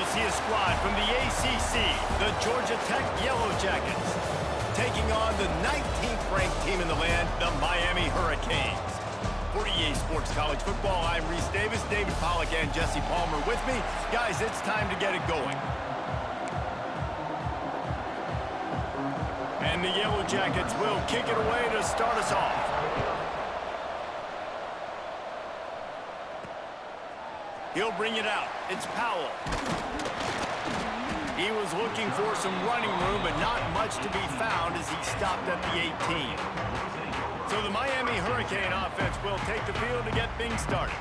see a squad from the ACC, the Georgia Tech Yellow Jackets, taking on the 19th ranked team in the land, the Miami Hurricanes. For EA Sports College Football, I'm Reese Davis, David Pollack, and Jesse Palmer with me. Guys, it's time to get it going. And the Yellow Jackets will kick it away to start us off. He'll bring it out. It's Powell. He was looking for some running room, but not much to be found as he stopped at the 18. So the Miami Hurricane offense will take the field to get things started.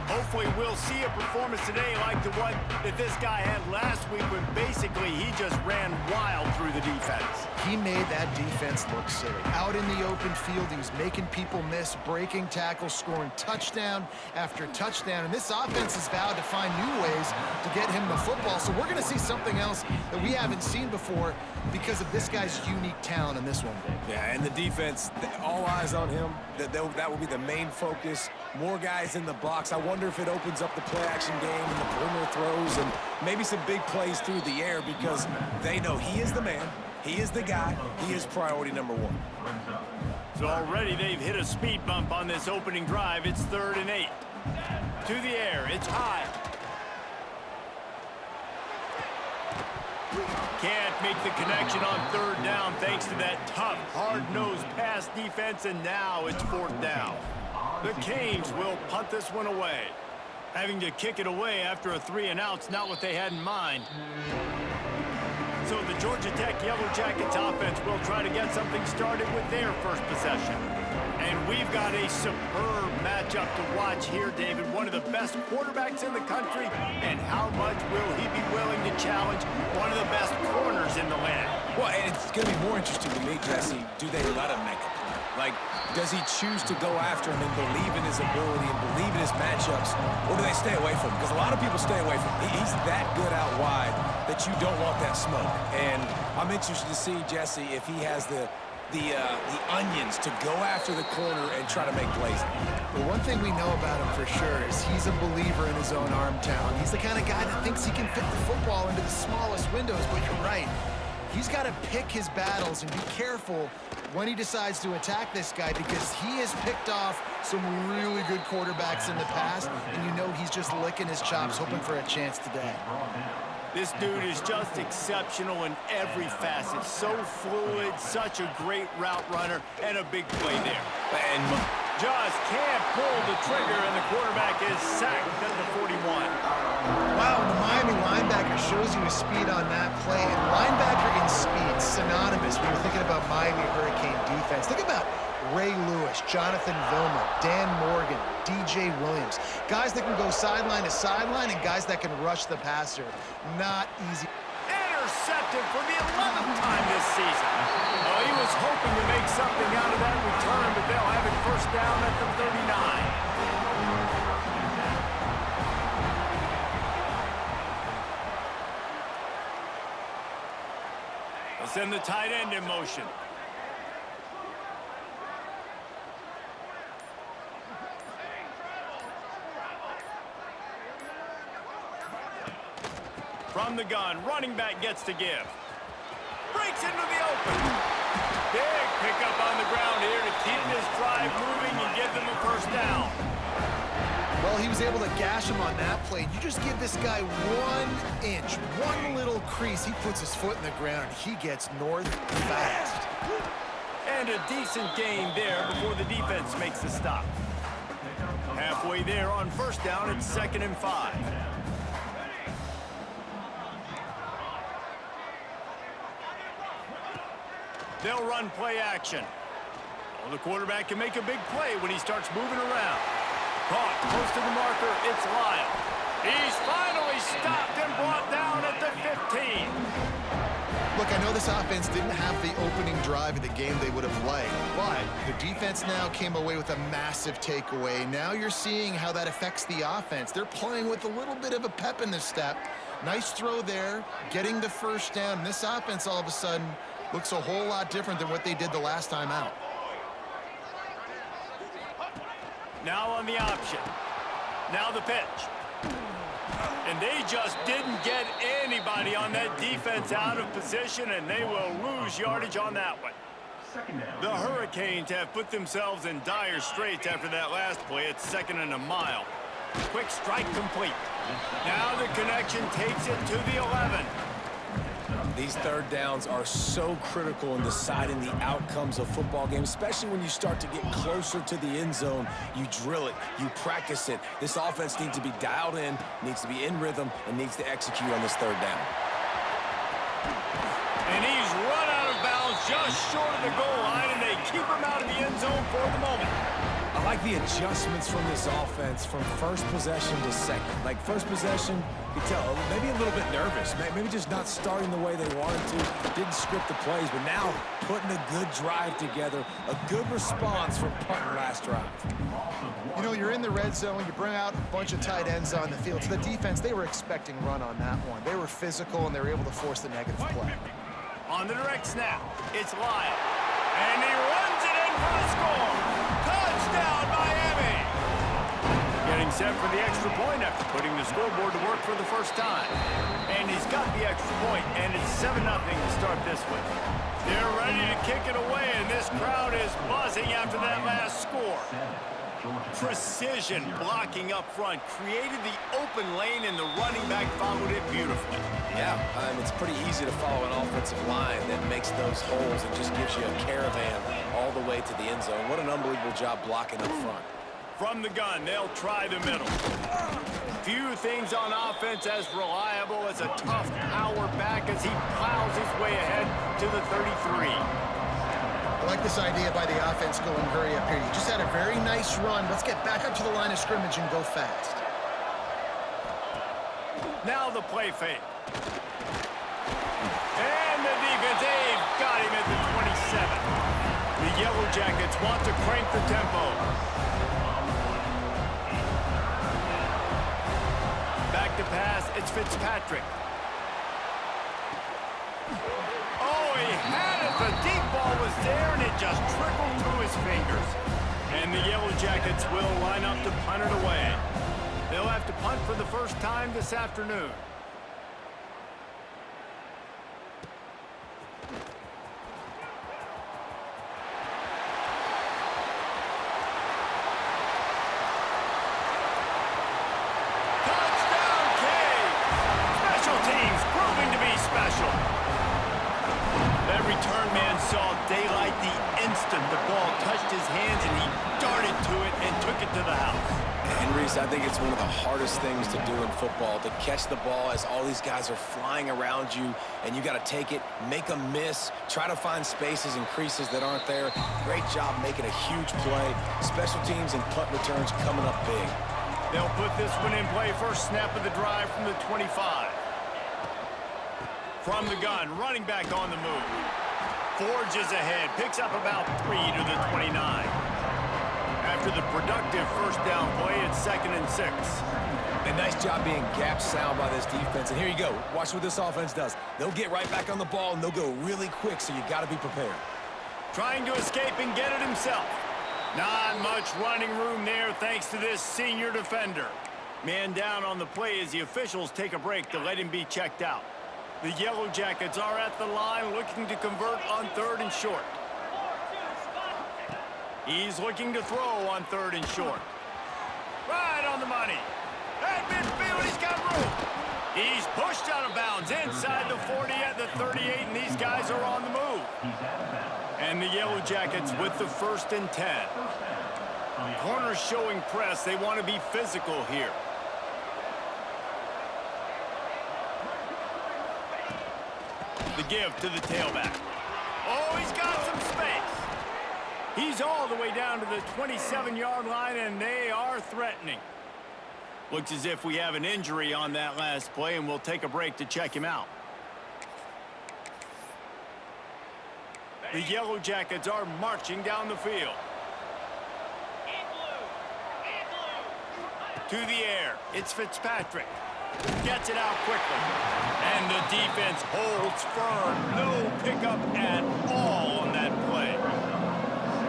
Hopefully we'll see a performance today like the one that this guy had last week when basically he just ran wild through the defense. He made that defense look silly. Out in the open field, he was making people miss, breaking tackles, scoring touchdown after touchdown. And this offense has vowed to find new ways to get him the football. So we're going to see something else that we haven't seen before because of this guy's unique talent in this one, Dave. Yeah, and the defense, all eyes on him. That will be the main focus. More guys in the box. I wonder if it opens up the play-action game and the perimeter throws and maybe some big plays through the air because they know he is the man. He is the guy. He is priority number one. So already they've hit a speed bump on this opening drive. It's 3rd and 8. To the air. It's high. Can't make the connection on 3rd down thanks to that tough, hard-nosed pass defense, and now it's 4th down. The Canes will punt this one away. Having to kick it away after a 3-and-out's not what they had in mind. So the Georgia Tech Yellow Jackets offense will try to get something started with their first possession. And we've got a superb matchup to watch here, David. One of the best quarterbacks in the country. And how much will he be willing to challenge one of the best corners in the land? Well, and it's going to be more interesting to me, Jesse. Do they let him make a play? Like, does he choose to go after him and believe in his ability and believe in his matchups, or do they stay away from him? Because a lot of people stay away from him. He's that good out wide that you don't want that smoke. And I'm interested to see, Jesse, if he has the onions to go after the corner and try to make plays. Well, one thing we know about him for sure is he's a believer in his own arm talent. He's the kind of guy that thinks he can fit the football into the smallest windows, but you're right. He's got to pick his battles and be careful when he decides to attack this guy because he has picked off some really good quarterbacks in the past, and you know he's just licking his chops, hoping for a chance today. This dude is just exceptional in every facet. So fluid, such a great route runner, and a big play there. And just can't pull the trigger, and the quarterback is sacked at the 41. Wow, the Miami linebacker shows you his speed on that play. And linebacker in speed, synonymous when you're thinking about Miami Hurricane defense. Think about Ray Lewis, Jonathan Vilma, Dan Morgan, DJ Williams. Guys that can go sideline to sideline and guys that can rush the passer. Not easy. Intercepted for the 11th time this season. Oh, he was hoping to make something out of that return, but they'll have it first down at the 39. They'll send the tight end in motion. From the gun, running back gets to give. Breaks into the open. Big pickup on the ground here to keep this drive moving and give them a first down. Well, he was able to gash him on that play. You just give this guy 1 inch, one little crease. He puts his foot in the ground. He gets north fast. And a decent gain there before the defense makes the stop. Halfway there on first down, it's 2nd and 5. They'll run play action. Well, the quarterback can make a big play when he starts moving around. Caught close to the marker, it's Lyle. He's finally stopped and brought down at the 15. Look, I know this offense didn't have the opening drive of the game they would have liked, but the defense now came away with a massive takeaway. Now you're seeing how that affects the offense. They're playing with a little bit of a pep in their step. Nice throw there, getting the first down. This offense all of a sudden looks a whole lot different than what they did the last time out. Now on the option. Now the pitch. And they just didn't get anybody on that defense out of position, and they will lose yardage on that one. The Hurricanes have put themselves in dire straits after that last play. It's 2nd and a mile. Quick strike complete. Now the connection takes it to the 11. These third downs are so critical in deciding the outcomes of football games, especially when you start to get closer to the end zone. You drill it, you practice it. This offense needs to be dialed in, needs to be in rhythm, and needs to execute on this third down. And he's run out of bounds just short of the goal line, and they keep him out of the end zone for the moment. I like the adjustments from this offense from first possession to second. Like first possession, you can tell maybe a little bit nervous, maybe just not starting the way they wanted to, didn't script the plays, but now putting a good drive together, a good response from punting last drive. You know, you're in the red zone, you bring out a bunch of tight ends on the field. So the defense, they were expecting run on that one. They were physical, and they were able to force the negative play. On the direct snap, it's Lyle. And he runs it in for the score. Touchdown, Miami! Getting set for the extra point after putting the scoreboard to work for the first time. And he's got the extra point, and it's 7-0 to start this one. They're ready to kick it away, and this crowd is buzzing after that last score. Precision blocking up front created the open lane, and the running back followed it beautifully. Yeah, it's pretty easy to follow an offensive line that makes those holes and just gives you a caravan all the way to the end zone. What an unbelievable job blocking up front. From the gun, they'll try the middle. Few things on offense as reliable as a tough power back as he plows his way ahead to the 33. I like this idea by the offense going hurry up here. You just had a very nice run. Let's get back up to the line of scrimmage and go fast. Now the play fake. And the defense, they've got him at the 27. The Yellow Jackets want to crank the tempo. Back to pass, it's Fitzpatrick. Oh, he had it. The deep ball was there, and it just trickled through his fingers. And the Yellow Jackets will line up to punt it away. They'll have to punt for the first time this afternoon. Touchdown, Canes! Special teams proving to be special. That return man saw daylight the instant the ball touched his hands, and he darted to it and took it to the house. And Reese, I think it's one of the hardest things to do in football, to catch the ball as all these guys are flying around you, and you got to take it, make a miss, try to find spaces and creases that aren't there. Great job making a huge play. Special teams and punt returns coming up big. They'll put this one in play. First snap of the drive from the 25. From the gun, running back on the move. Forges ahead, picks up about 3 to the 29. After the productive first down play, it's 2nd and 6. A nice job being gap sound by this defense. And here you go. Watch what this offense does. They'll get right back on the ball, and they'll go really quick, so you got to be prepared. Trying to escape and get it himself. Not much running room there thanks to this senior defender. Man down on the play as the officials take a break to let him be checked out. The Yellow Jackets are at the line looking to convert on 3rd and short. He's looking to throw on 3rd and short. Right on the money. At midfield, he's got room. He's pushed out of bounds inside the 40 at the 38, and these guys are on the move. And the Yellow Jackets with the 1st and 10. Corners showing press. They want to be physical here. The give to the tailback. Oh, he's got some space. He's all the way down to the 27-yard line, and they are threatening. Looks as if we have an injury on that last play, and we'll take a break to check him out. The Yellow Jackets are marching down the field. To the air, it's Fitzpatrick. Gets it out quickly. And the defense holds firm. No pickup at all on that play.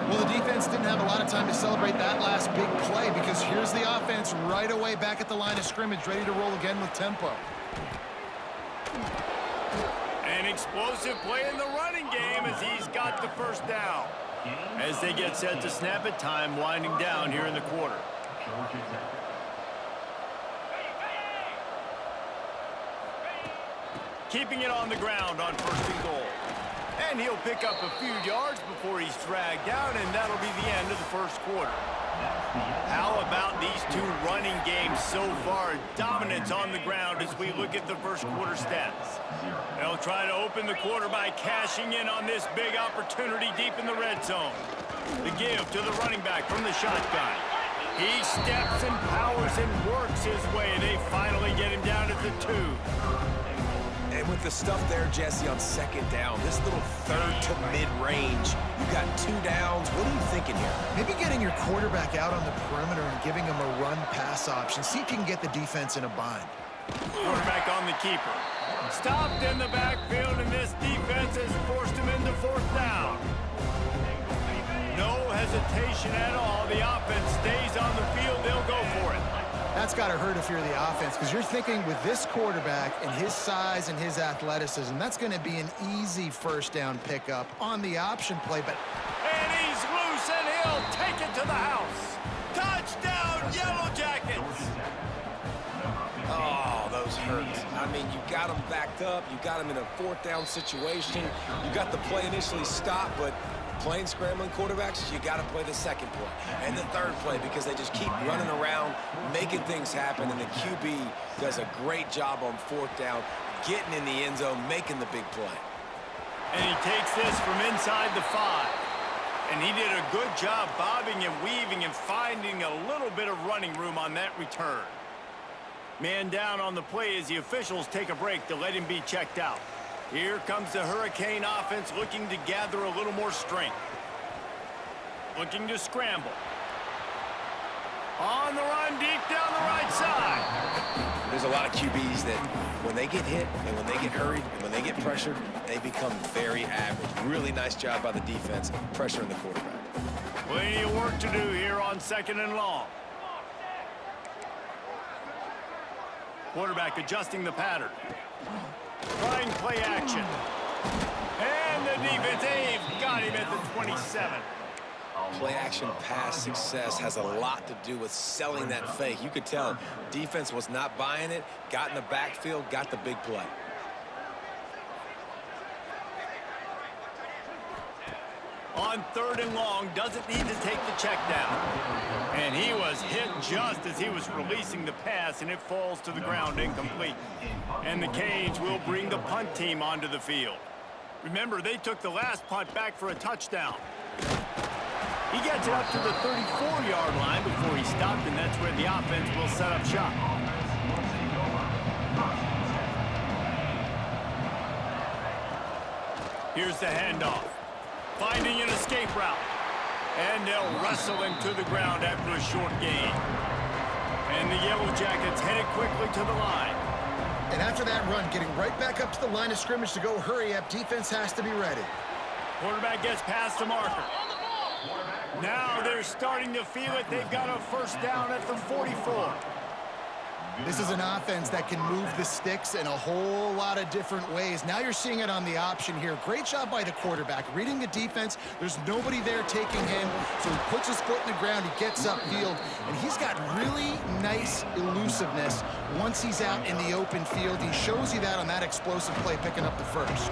Well, the defense defense didn't have a lot of time to celebrate that last big play because here's the offense right away back at the line of scrimmage, ready to roll again with tempo. An explosive play in the running game as he's got the first down. As they get set to snap it, time winding down here in the quarter. Keeping it on the ground on first and goal. And he'll pick up a few yards before he's dragged down, and that'll be the end of the first quarter. How about these two running games so far? Dominance on the ground as we look at the first quarter stats. They'll try to open the quarter by cashing in on this big opportunity deep in the red zone. The give to the running back from the shotgun. He steps and powers and works his way. They finally get him down at the 2. And with the stuff there, Jesse, on second down, this little third to mid-range, you got 2 downs. What are you thinking here? Maybe getting your quarterback out on the perimeter and giving him a run-pass option. See if you can get the defense in a bind. Quarterback on the keeper. Stopped in the backfield, and this defense has forced him into fourth down. No hesitation at all. The offense stays on the field. They'll go for it. That's got to hurt if you're the offense because you're thinking with this quarterback and his size and his athleticism, that's going to be an easy first down pickup on the option play. But and he's loose, and he'll take it to the house. Touchdown, Yellow Jackets! Oh, those hurt. I mean, you got them backed up. You got them in a fourth down situation. You got the play initially stopped, but playing scrambling quarterbacks, you got to play the second play and the third play because they just keep running around, making things happen, and the QB does a great job on fourth down, getting in the end zone, making the big play. And he takes this from inside the 5. And he did a good job bobbing and weaving and finding a little bit of running room on that return. Man down on the play as the officials take a break to let him be checked out. Here comes the Hurricane offense looking to gather a little more strength. Looking to scramble. On the run, deep down the right side. There's a lot of QBs that when they get hit and when they get hurried and when they get pressured, they become very average. Really nice job by the defense pressuring the quarterback. Plenty of work to do here on second and long. Quarterback adjusting the pattern. Trying play action. And the defense, they've got him at the 27. Play action pass success has a lot to do with selling that fake. You could tell defense was not buying it, got in the backfield, got the big play. On third and long, doesn't need to take the check down. And he was hit just as he was releasing the pass, and it falls to the ground incomplete. And the Canes will bring the punt team onto the field. Remember, they took the last punt back for a touchdown. He gets it up to the 34-yard line before he stopped, and that's where the offense will set up shop. Here's the handoff. Finding an escape route. And they'll wrestle him to the ground after a short gain. And the Yellow Jackets headed quickly to the line. And after that run, getting right back up to the line of scrimmage to go hurry up, defense has to be ready. Quarterback gets past the marker. Now they're starting to feel it. They've got a first down at the 44. This is an offense that can move the sticks in a whole lot of different ways. Now you're seeing it on the option here. Great job by the quarterback. Reading the defense, there's nobody there taking him, so he puts his foot in the ground, he gets upfield, and he's got really nice elusiveness once he's out in the open field. He shows you that on that explosive play, picking up the first.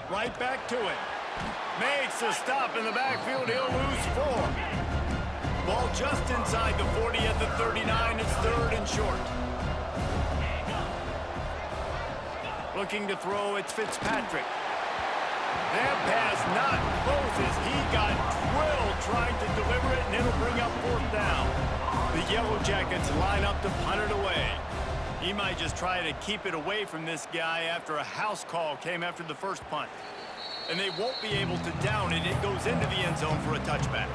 Right back to it. Makes a stop in the backfield. He'll lose 4. Ball just inside the 40 at the 39. It's third and short. Looking to throw, it's Fitzpatrick. That pass not closes. He got drilled trying to deliver it, and it'll bring up fourth down. The Yellow Jackets line up to punt it away. He might just try to keep it away from this guy after a house call came after the first punt. And they won't be able to down it. It goes into the end zone for a touchback.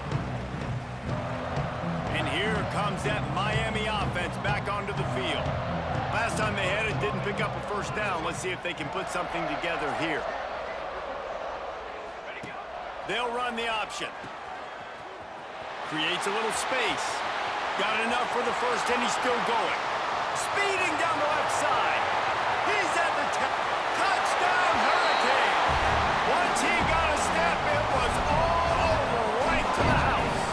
And here comes that Miami offense back onto the field. Last time they had it, didn't pick up a first down. Let's see if they can put something together here. They'll run the option. Creates a little space. Got enough for the first, and he's still going. Speeding down the left side. He's at the touchdown, Hurricane. Once he got a step, it was all over, right to the house.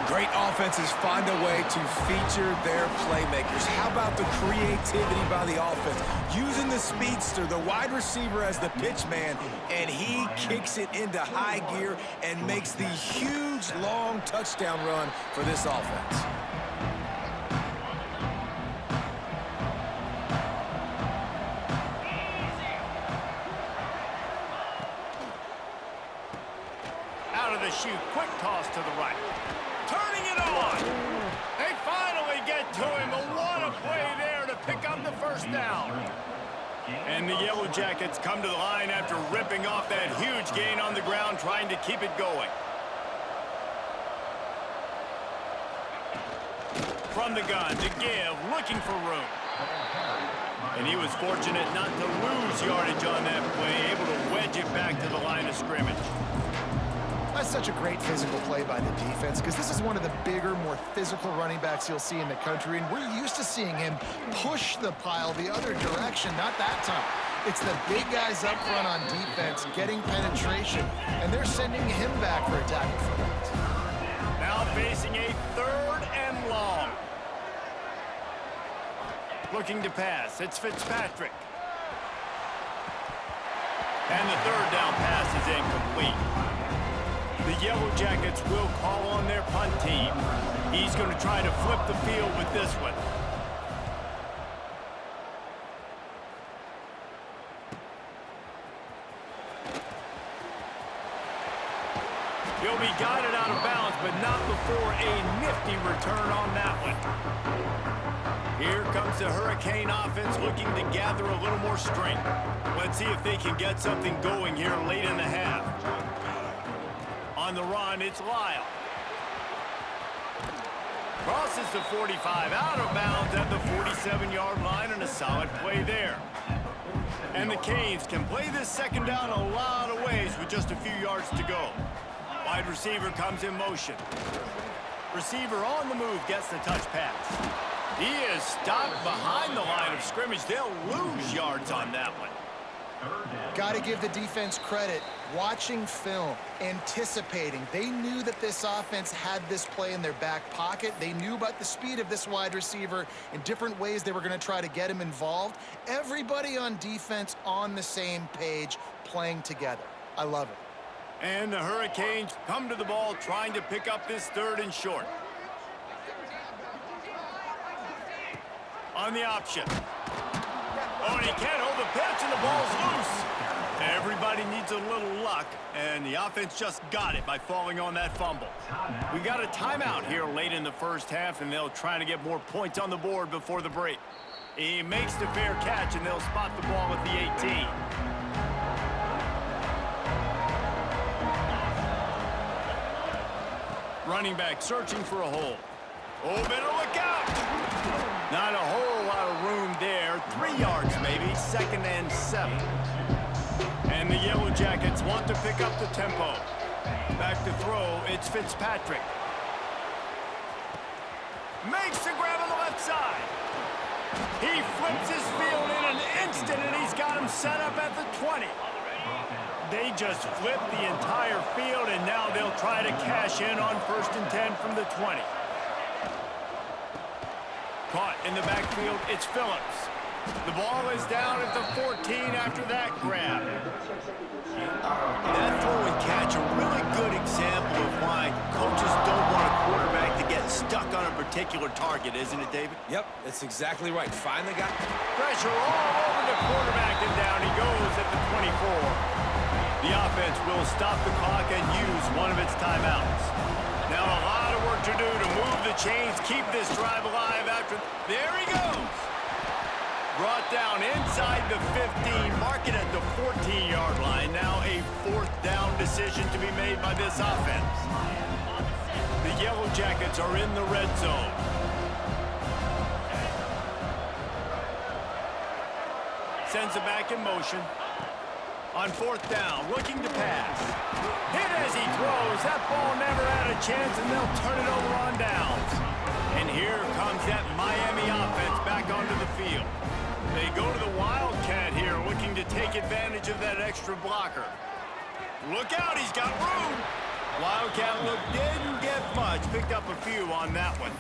Great offenses find a way to feature their playmakers. How about the creativity by the offense? Using the speedster, the wide receiver as the pitch man, and he kicks it into high gear and makes the huge, long touchdown run for this offense. Out of the chute, quick toss to the right. Turning it on. They finally get to him, but what a play there to pick up the first down. And the Yellow Jackets come to the line after ripping off that huge gain on the ground, trying to keep it going. From the gun to give, looking for room. And he was fortunate not to lose yardage on that play, able to wedge it back to the line of scrimmage. That's such a great physical play by the defense because this is one of the bigger, more physical running backs you'll see in the country, and we're used to seeing him push the pile the other direction, not that time. It's the big guys up front on defense getting penetration, and they're sending him back for a tackle for that. Now facing a 3rd and long. Looking to pass, it's Fitzpatrick. And the 3rd down pass is incomplete. The Yellow Jackets will call on their punt team. He's going to try to flip the field with this one. He'll be guided out of bounds, but not before a nifty return on that one. Here comes the Hurricane offense looking to gather a little more strength. Let's see if they can get something going here late in the half. On the run, it's Lyle. Crosses the 45, out of bounds at the 47-yard line, and a solid play there. And the Canes can play this second down a lot of ways with just a few yards to go. Wide receiver comes in motion. Receiver on the move gets the touch pass. He is stopped behind the line of scrimmage. They'll lose yards on that one. Got to give the defense credit. Watching film, anticipating. They knew that this offense had this play in their back pocket. They knew about the speed of this wide receiver and different ways they were going to try to get him involved. Everybody on defense on the same page, playing together. I love it. And the Hurricanes come to the ball trying to pick up this 3rd and short. On the option. Oh, and he can't hold the pitch, and the ball's loose. Everybody needs a little luck, and the offense just got it by falling on that fumble. We got a timeout here late in the first half, and they'll try to get more points on the board before the break. He makes the fair catch, and they'll spot the ball at the 18. Running back searching for a hole. Oh, better look out. Not a whole lot of room there. 3 yards maybe, 2nd and 7. And the Yellow Jackets want to pick up the tempo. Back to throw, it's Fitzpatrick. Makes the grab on the left side. He flips his field in an instant, and he's got him set up at the 20. They just flipped the entire field, and now they'll try to cash in on 1st and 10 from the 20. Caught in the backfield, it's Phillips. The ball is down at the 14 after that grab. That throw and catch, a really good example of why coaches don't want a quarterback to get stuck on a particular target, isn't it, David? Yep, that's exactly right. Finally got Pressure all over the quarterback, and down he goes at the 24. The offense will stop the clock and use one of its timeouts. Now a lot of work to do to move the chains, keep this drive alive after... There he goes! Brought down inside the 15, mark it at the 14-yard line. Now a 4th down decision to be made by this offense. The Yellow Jackets are in the red zone. Sends it back in motion. On 4th down, looking to pass. ball never had a chance, and they'll turn it over on downs. And here comes that Miami offense back onto the field. They go to the Wildcat here, looking to take advantage of that extra blocker. Look out, he's got room. Wildcat look didn't get much, picked up a few on that one.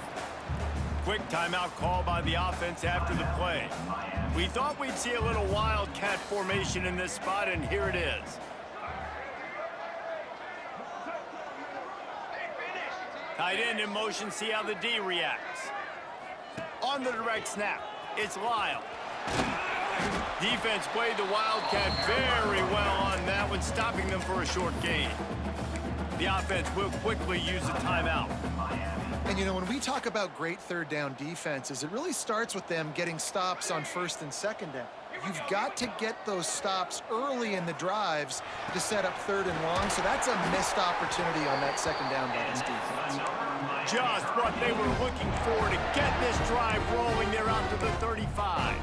Quick timeout call by the offense after the play. We thought we'd see a little Wildcat formation in this spot, and here it is. Tight end in motion, see how the D reacts. On the direct snap, it's Lyle. Defense played the Wildcat very well on that one, stopping them for a short gain. The offense will quickly use a timeout. And, you know, when we talk about great third down defenses, it really starts with them getting stops on first and second down. You've got to get those stops early in the drives to set up third and long, so that's a missed opportunity on that second down by this defense. Just what they were looking for to get this drive rolling. They're out to the 35.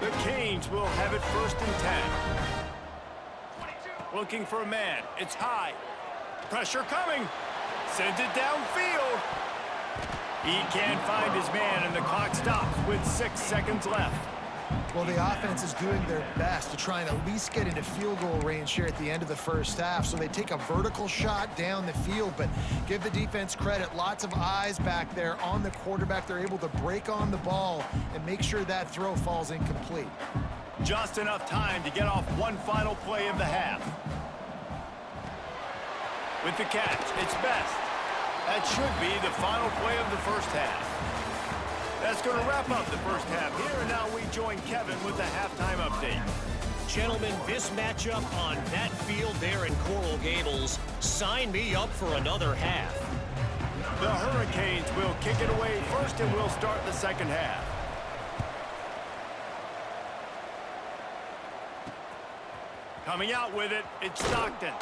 The Canes will have it first and 10. Looking for a man. It's high. Pressure coming. Sends it downfield. He can't find his man, and the clock stops with 6 seconds left. Well, the offense is doing their best to try and at least get into field goal range here at the end of the first half. So they take a vertical shot down the field, but give the defense credit. Lots of eyes back there on the quarterback. They're able to break on the ball and make sure that throw falls incomplete. Just enough time to get off one final play of the half. With the catch, it's Best. That should be the final play of the first half. That's going to wrap up the first half here, and now we join Kevin with the halftime update. Gentlemen, this matchup on that field there in Coral Gables, sign me up for another half. The Hurricanes will kick it away first, and we'll start the second half. Coming out with it, it's Stockton.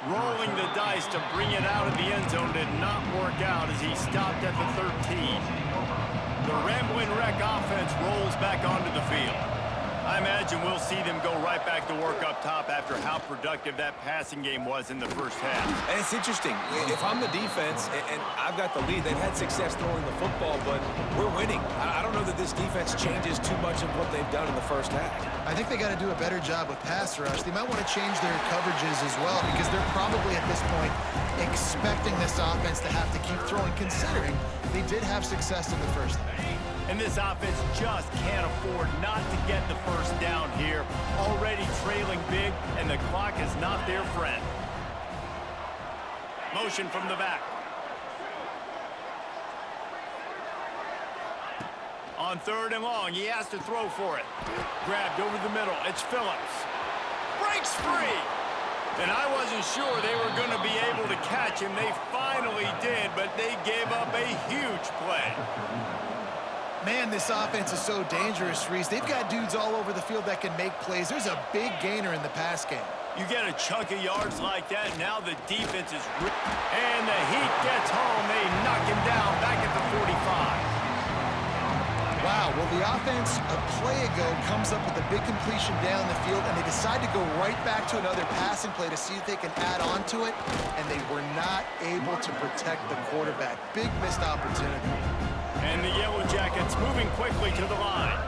Rolling the dice to bring it out of the end zone did not work out as he stopped at the 13. The Ramblin' Wreck offense rolls back onto the field. I imagine we'll see them go right back to work up top after how productive that passing game was in the first half. And it's interesting. If I'm the defense and I've got the lead, they've had success throwing the football, but we're winning. I don't know that this defense changes too much of what they've done in the first half. I think they got to do a better job with pass rush. They might want to change their coverages as well because they're probably at this point expecting this offense to have to keep throwing, considering they did have success in the first half. And this offense just can't afford not to get the first down here. Already trailing big, and the clock is not their friend. Motion from the back. On third and long, he has to throw for it. Grabbed over the middle, it's Phillips. Breaks free! And I wasn't sure they were going to be able to catch him. They finally did, but they gave up a huge play. Man, this offense is so dangerous, Reese. They've got dudes all over the field that can make plays. There's a big gainer in the pass game. You get a chunk of yards like that, now the defense is... And the Heat gets home. They knock him down back at the 45. Wow, well, the offense a play ago comes up with a big completion down the field, and they decide to go right back to another passing play to see if they can add on to it, and they were not able to protect the quarterback. Big missed opportunity. And the Yellow Jackets moving quickly to the line.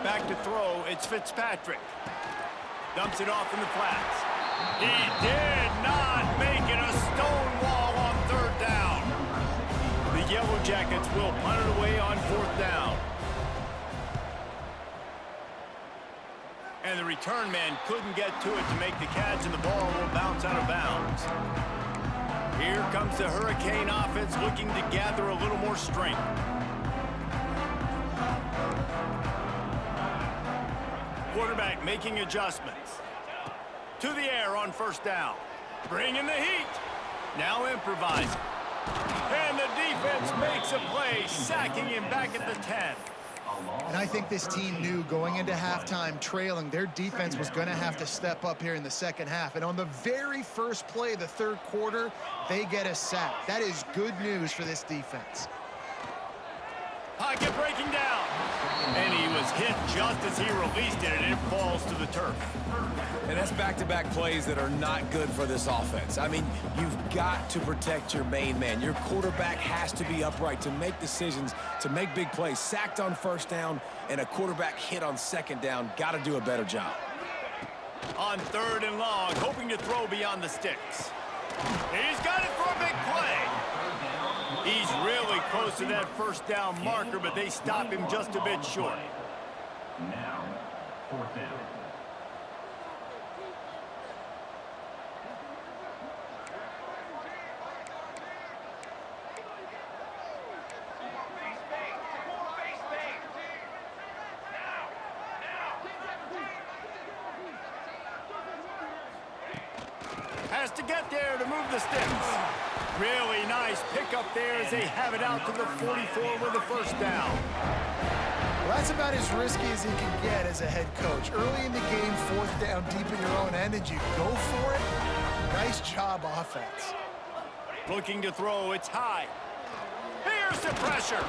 Back to throw, it's Fitzpatrick. Dumps it off in the flats. He did not make it a stone wall on third down. The Yellow Jackets will punt it away on fourth down. And the return man couldn't get to it to make the catch, and the ball will bounce out of bounds. Here comes the Hurricane offense looking to gather a little more strength. Quarterback making adjustments. To the air on first down. Bringing the heat. Now improvising. And the defense makes a play, sacking him back at the 10. And I think this team knew going into halftime trailing, their defense was going to have to step up here in the second half. And on the very first play of the third quarter, they get a sack. That is good news for this defense. Pocket breaking down. And he was hit just as he released it, and it falls to the turf. And that's back-to-back plays that are not good for this offense. I mean, you've got to protect your main man. Your quarterback has to be upright to make decisions, to make big plays. Sacked on first down and a quarterback hit on second down. Got to do a better job. On 3rd and long, hoping to throw beyond the sticks. He's got it for a big play. He's really close to that first down marker, but they stop him just a bit short. Now, 4th down. Has to get there to move the sticks. Really nice pickup there as they have it out to the 44 with a first down. Well, that's about as risky as he can get as a head coach. Early in the game, 4th down deep in your own end, and you go for it. Nice job, offense. Looking to throw, it's high. Here's the pressure.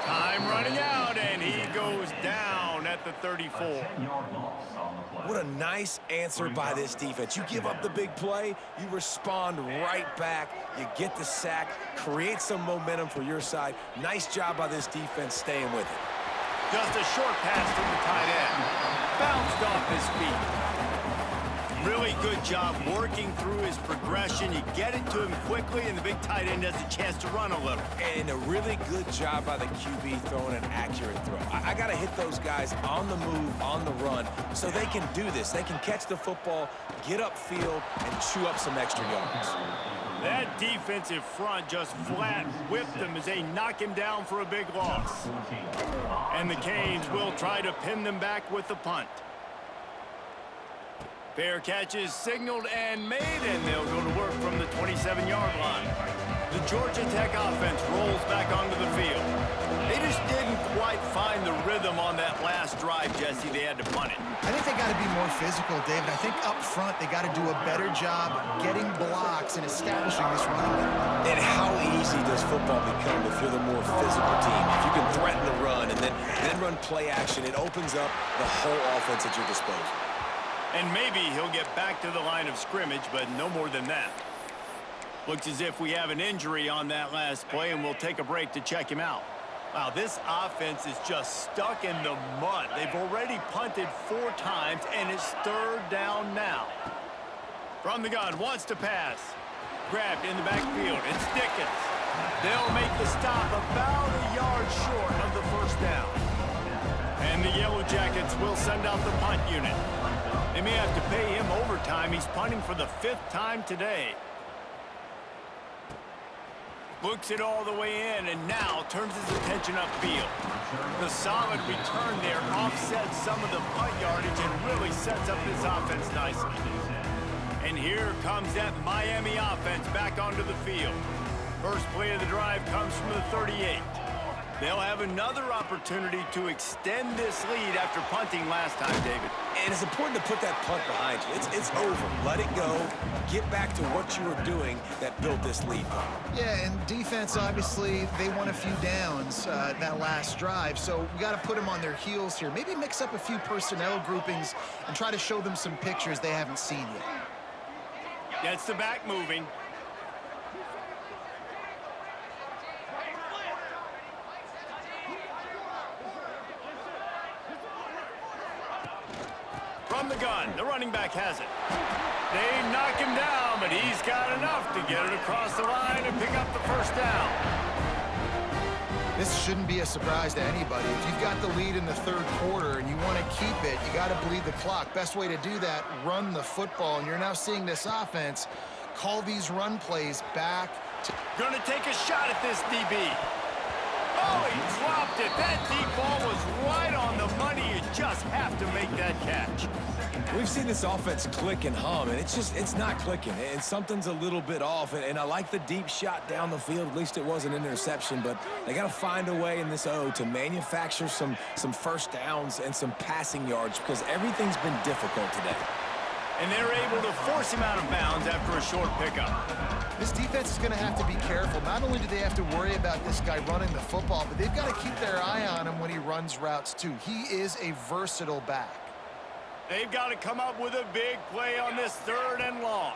Time running out, and he goes down at the 34. 10-yard loss on the play. What a nice answer by this defense. You give up the big play, you respond right back, you get the sack, create some momentum for your side. Nice job by this defense staying with it. Just a short pass to the tight end. Bounced off his feet. Really good job working through his progression. You get it to him quickly, and the big tight end has a chance to run a little. And a really good job by the QB throwing an accurate throw. I got to hit those guys on the move, on the run, so they can do this. They can catch the football, get upfield, and chew up some extra yards. That defensive front just flat whipped him as they knock him down for a big loss. And the Canes will try to pin them back with the punt. Fair catch is signaled and made, and they'll go to work from the 27-yard line. The Georgia Tech offense rolls back onto the field. They just didn't quite find the rhythm on that last drive, Jesse. They had to punt it. I think they got to be more physical, David. I think up front they got to do a better job getting blocks and establishing this running game. And how easy does football become if you're the more physical team? If you can threaten the run and then run play action, it opens up the whole offense at your disposal. And maybe he'll get back to the line of scrimmage, but no more than that. Looks as if we have an injury on that last play, and we'll take a break to check him out. Wow, this offense is just stuck in the mud. They've already punted 4 times, and it's 3rd down now. From the gun, wants to pass. Grabbed in the backfield. It's Dickens. They'll make the stop about a yard short of the first down. And the Yellow Jackets will send out the punt unit. They may have to pay him overtime. He's punting for the 5th time today. Looks it all the way in, and now turns his attention upfield. The solid return there offsets some of the punt yardage and really sets up this offense nicely. And here comes that Miami offense back onto the field. First play of the drive comes from the 38. They'll have another opportunity to extend this lead after punting last time, David. And it's important to put that punt behind you. It's over. Let it go. Get back to what you were doing that built this lead. Yeah, and defense, obviously, they won a few downs that last drive, so we got to put them on their heels here. Maybe mix up a few personnel groupings and try to show them some pictures they haven't seen yet. Gets the back moving. From the gun, the running back has it. They knock him down, but he's got enough to get it across the line and pick up the first down. This shouldn't be a surprise to anybody. If you've got the lead in the 3rd quarter and you want to keep it, you got to bleed the clock. Best way to do that, run the football. And you're now seeing this offense call these run plays back to... Gonna take a shot at this DB. Oh, he dropped it. That deep ball was right on the money. You just have to make that catch. We've seen this offense click and hum, and it's not clicking, and something's a little bit off. And I like the deep shot down the field. At least it was an interception, but they got to find a way in this O to manufacture some first downs and some passing yards because everything's been difficult today. And they're able to force him out of bounds after a short pickup. This defense is going to have to be careful. Not only do they have to worry about this guy running the football, but they've got to keep their eye on him when he runs routes too. He is a versatile back. They've got to come up with a big play on this 3rd and long.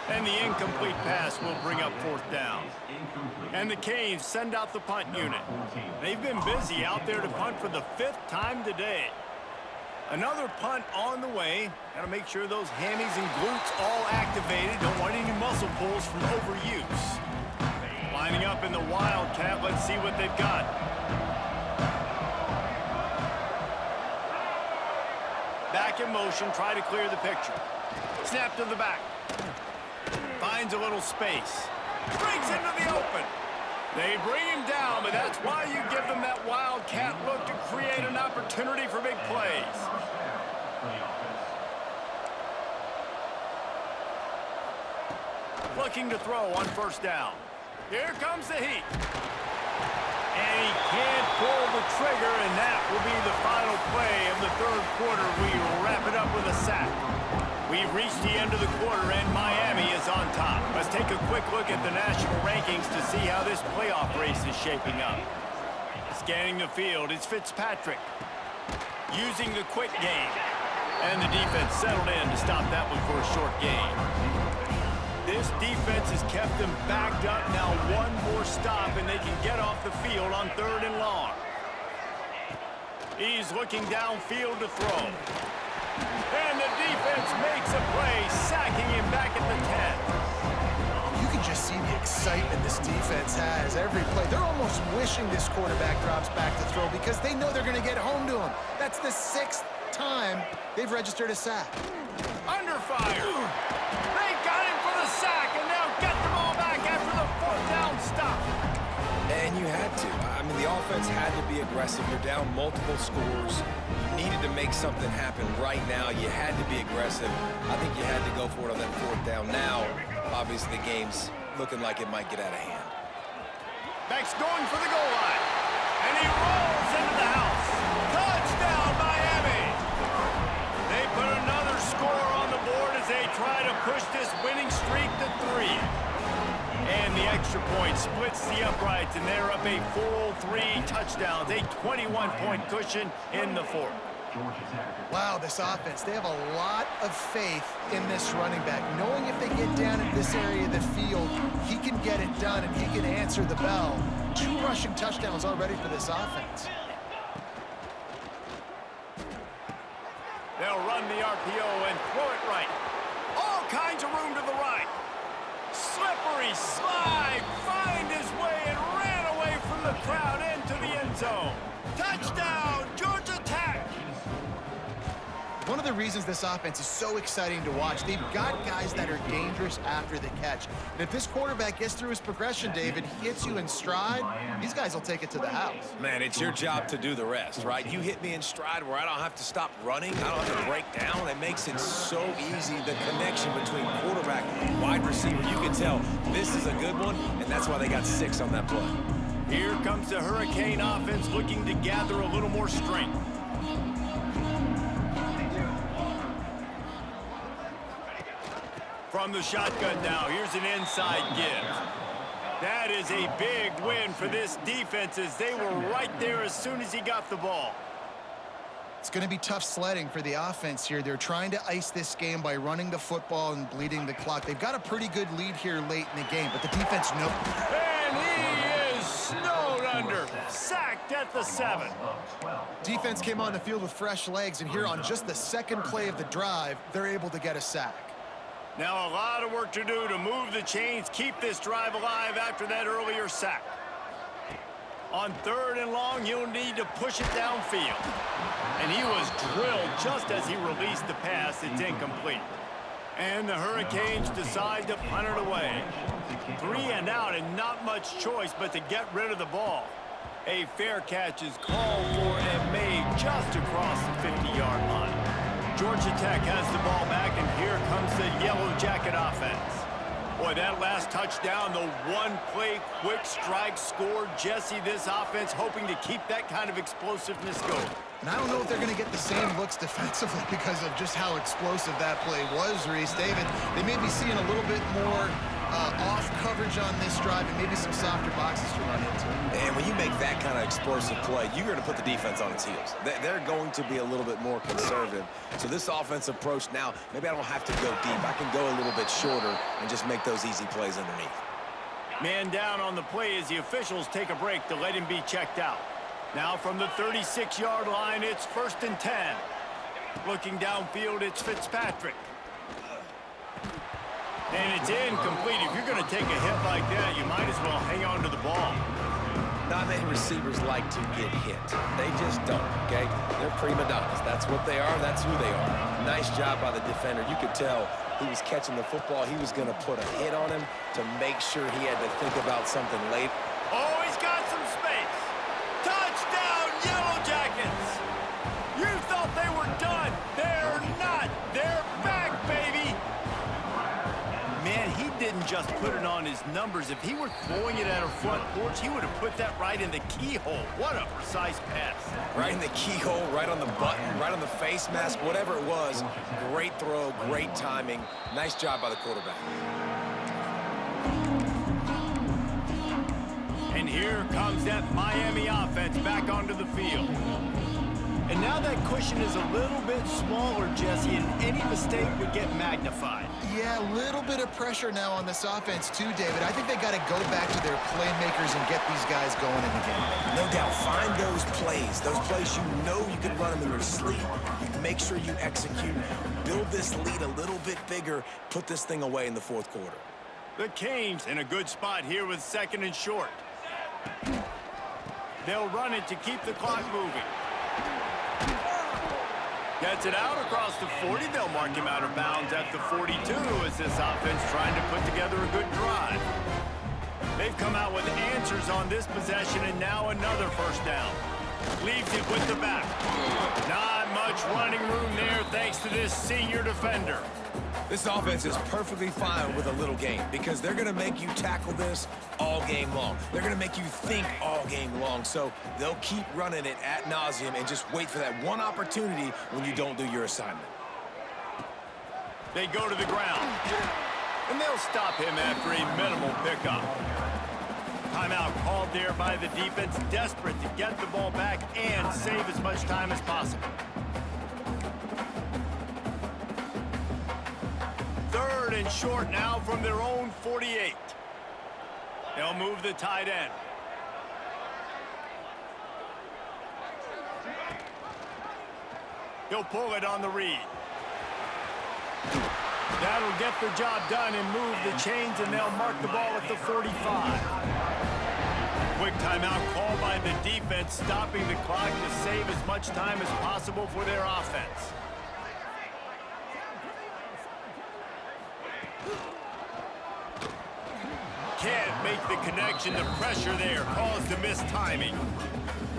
And the incomplete pass will bring up 4th down. And the Canes send out the punt unit. They've been busy out there to punt for the 5th time today. Another punt on the way. Got to make sure those hammies and glutes all activated. Don't want any muscle pulls from overuse. Lining up in the Wildcat. Let's see what they've got. Back in motion. Try to clear the picture. Snap to the back. Finds a little space. Brings into the open. They bring him down, but that's why you give them that Wildcat look to create an opportunity for big plays. Looking to throw on 1st down. Here comes the heat. And he can't pull the trigger, and that will be the final play of the 3rd quarter. We will wrap it up with a sack. We've reached the end of the quarter, and Miami is on top. Let's take a quick look at the national rankings to see how this playoff race is shaping up. Scanning the field, it's Fitzpatrick. Using the quick game. And the defense settled in to stop that one for a short gain. This defense has kept them backed up. Now one more stop, and they can get off the field on 3rd and long. He's looking downfield to throw. And the defense makes a play, sacking him back at the 10. You can just see the excitement this defense has every play. They're almost wishing this quarterback drops back to throw because they know they're going to get home to him. That's the 6th time they've registered a sack. Under fire. They got him for the sack, and now get the ball back after the 4th down stop. And you had to. I mean, the offense had to be aggressive. You're down multiple scores. You needed to make something happen right now. You had to be aggressive. I think you had to go for it on that 4th down. Now, obviously, the game's looking like it might get out of hand. Beck's going for the goal line. And he rolls into the house. Touchdown, Miami! They put another score on the board as they try to push this winning streak to 3. And the extra point splits the uprights, and they're up a full 3 touchdowns, a 21-point cushion in the 4th. Wow, this offense, they have a lot of faith in this running back, knowing if they get down in this area of the field, he can get it done and he can answer the bell. 2 rushing touchdowns already for this offense. They'll run the RPO and throw it right. All kinds of room to the right. Slippery slide, find his way and ran away from the crowd into the end zone. Touchdown, Georgia Tech! One of the reasons this offense is so exciting to watch, they've got guys that are dangerous after the catch. And if this quarterback gets through his progression, David, he hits you in stride, these guys will take it to the house. Man, it's your job to do the rest, right? You hit me in stride where I don't have to stop running. I don't have to break down. It makes it so easy, the connection between quarterback and wide receiver. You can tell this is a good one, and that's why they got 6 on that play. Here comes the Hurricane offense looking to gather a little more strength. From the shotgun now, here's an inside give. That is a big win for this defense as they were right there as soon as he got the ball. It's going to be tough sledding for the offense here. They're trying to ice this game by running the football and bleeding the clock. They've got a pretty good lead here late in the game, but the defense knows. And he is snowed under, sacked at the 7. Defense came on the field with fresh legs, and here on just the 2nd play of the drive, they're able to get a sack. Now a lot of work to do to move the chains, keep this drive alive after that earlier sack. On 3rd and long, you'll need to push it downfield. And he was drilled just as he released the pass. It's incomplete. And the Hurricanes decide to punt it away. 3 and out and not much choice but to get rid of the ball. A fair catch is called for and made just across the 50-yard line. Georgia Tech has the ball back, and here comes the Yellow Jacket offense. Boy, that last touchdown, the one-play quick strike score. Jesse, this offense hoping to keep that kind of explosiveness going. And I don't know if they're going to get the same looks defensively because of just how explosive that play was, Reese. David, they may be seeing a little bit more off coverage on this drive and maybe some softer boxes to run into. And when you make that kind of explosive play, you're going to put the defense on its heels. They're going to be a little bit more conservative. So this offensive approach now, maybe I don't have to go deep. I can go a little bit shorter and just make those easy plays underneath. Man down on the play as the officials take a break to let him be checked out. Now from the 36-yard line, it's 1st and 10. Looking downfield, it's Fitzpatrick. And it's incomplete. If you're going to take a hit like that, you might as well hang on to the ball. Not many receivers like to get hit. They just don't, okay? They're prima donnas. That's what they are. That's who they are. Nice job by the defender. You could tell he was catching the football. He was going to put a hit on him to make sure he had to think about something late. Oh, he's got some space. Touchdown, Yellow Jackets. You thought they were done. They're not. They're back, baby. Man, he didn't just put it on his numbers. If he were throwing it at our front porch, he would have put that right in the keyhole. What a precise pass. Right in the keyhole, right on the button, right on the face mask, whatever it was. Great throw, great timing. Nice job by the quarterback. And here comes that Miami offense back onto the field. And now that cushion is a little bit smaller, Jesse, and any mistake would get magnified. Yeah, a little bit of pressure now on this offense too, David. I think they got to go back to their playmakers and get these guys going in the game. No doubt. Find those plays you know you can run them in your sleep. You make sure you execute. Build this lead a little bit bigger. Put this thing away in the 4th quarter. The Canes in a good spot here with 2nd and short. They'll run it to keep the clock moving. Gets it out across the 40. They'll mark him out of bounds at the 42 as this offense trying to put together a good drive. They've come out with answers on this possession, and now another 1st down. Leaves it with the back. Not much running room there thanks to this senior defender. This offense is perfectly fine with a little game because they're going to make you tackle this all game long. They're going to make you think all game long. So they'll keep running it ad nauseum and just wait for that one opportunity when you don't do your assignment. They go to the ground. And they'll stop him after a minimal pickup. Timeout called there by the defense, desperate to get the ball back and save as much time as possible. 3rd and short now from their own 48. They'll move the tight end. He'll pull it on the read. That'll get the job done and move the chains, and they'll mark the ball at the 45. Quick timeout call by the defense, stopping the clock to save as much time as possible for their offense. Can't make the connection. The pressure there caused the missed timing.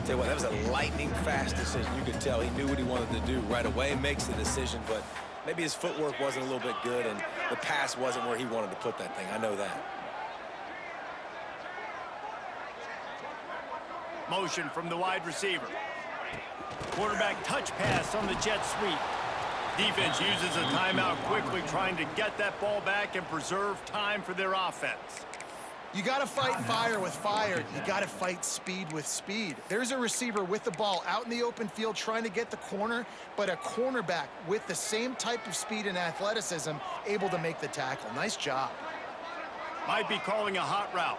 Tell you what, that was a lightning-fast decision. You could tell he knew what he wanted to do right away. Makes the decision, but maybe his footwork wasn't a little bit good, and the pass wasn't where he wanted to put that thing. I know that. Motion from the wide receiver. Quarterback touch pass on the jet sweep. Defense uses a timeout quickly, trying to get that ball back and preserve time for their offense. You got to fight fire with fire. You got to fight speed with speed. There's a receiver with the ball out in the open field trying to get the corner, but a cornerback with the same type of speed and athleticism able to make the tackle. Nice job. Might be calling a hot route.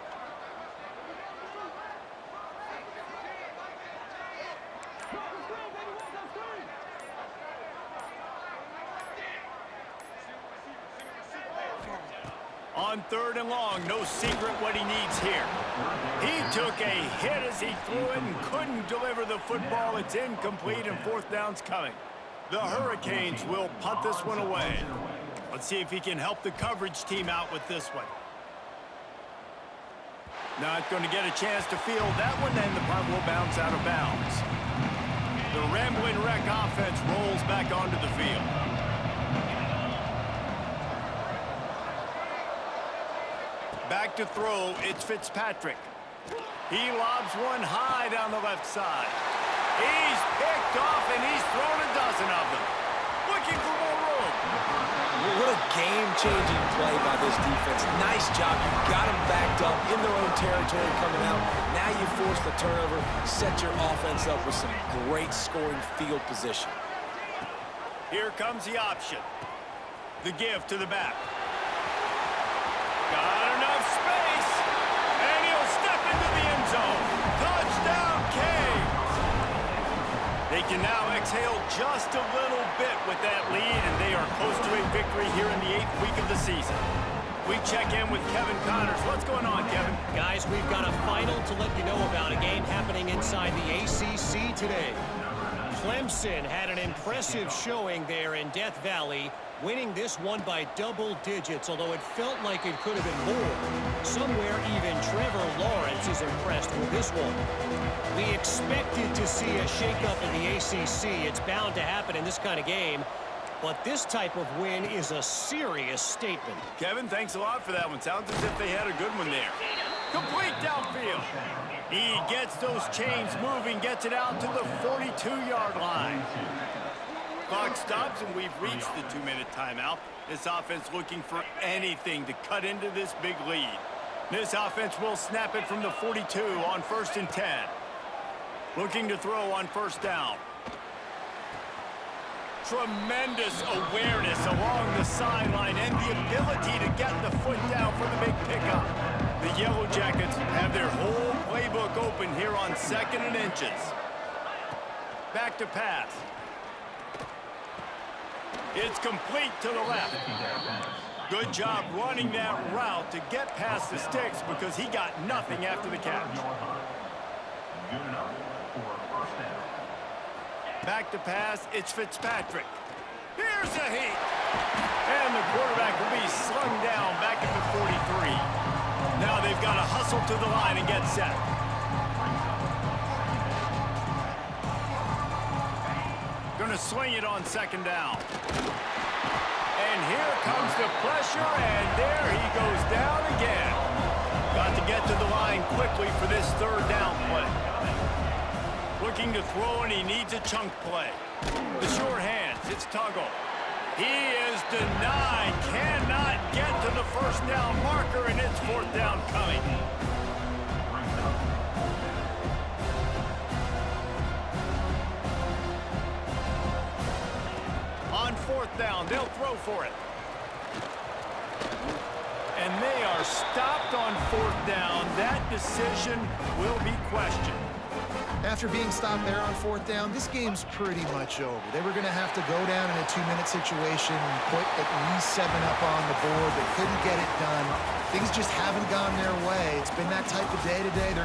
On 3rd and long, no secret what he needs here. He took a hit as he threw it and couldn't deliver the football. It's incomplete and 4th down's coming. The Hurricanes will punt this one away. Let's see if he can help the coverage team out with this one. Not going to get a chance to field that one, then the punt will bounce out of bounds. The Ramblin' Wreck offense rolls back onto the field. Back to throw, it's Fitzpatrick. He lobs one high down the left side. He's picked off, and he's thrown a dozen of them. Looking for more room. What a game-changing play by this defense. Nice job. You got them backed up in their own territory coming out. Now you force the turnover, set your offense up with some great scoring field position. Here comes the option. The give to the back. Got enough space, and he'll step into the end zone. Touchdown, Canes! They can now exhale just a little bit with that lead, and they are close to a victory here in the 8th week of the season. We check in with Kevin Connors. What's going on, Kevin? Guys, we've got a final to let you know about, a game happening inside the ACC today. Clemson had an impressive showing there in Death Valley, winning this one by double digits, although it felt like it could have been more. Somewhere even Trevor Lawrence is impressed with this one. We expected to see a shakeup in the ACC. It's bound to happen in this kind of game. But this type of win is a serious statement. Kevin, thanks a lot for that one. Sounds as if they had a good one there. Complete downfield. He gets those chains moving, gets it out to the 42-yard line. Clock stops, and we've reached the 2-minute timeout. This offense looking for anything to cut into this big lead. This offense will snap it from the 42 on 1st and 10. Looking to throw on 1st down. Tremendous awareness along the sideline and the ability to get the foot down for the big pickup. The Yellow Jackets have their whole playbook open here on 2nd and inches. Back to pass. It's complete to the left. Good job running that route to get past the sticks because he got nothing after the catch. Good enough for 1st down. Back to pass, it's Fitzpatrick. Here's a heat. And the quarterback will be slung down back at the 43. Now they've got to hustle to the line and get set. Gonna swing it on 2nd down. And here comes the pressure, and there he goes down again. Got to get to the line quickly for this 3rd down play. Looking to throw, and he needs a chunk play. The sure hands, it's Tuggle. He is denied, cannot get to the 1st down marker, and it's 4th down coming. On 4th down, they'll throw for it. And they are stopped on 4th down. That decision will be questioned. After being stopped there on 4th down, this game's pretty much over. They were going to have to go down in a 2-minute situation and put at least 7 up on the board. They couldn't get it done. Things just haven't gone their way. It's been that type of day today. They're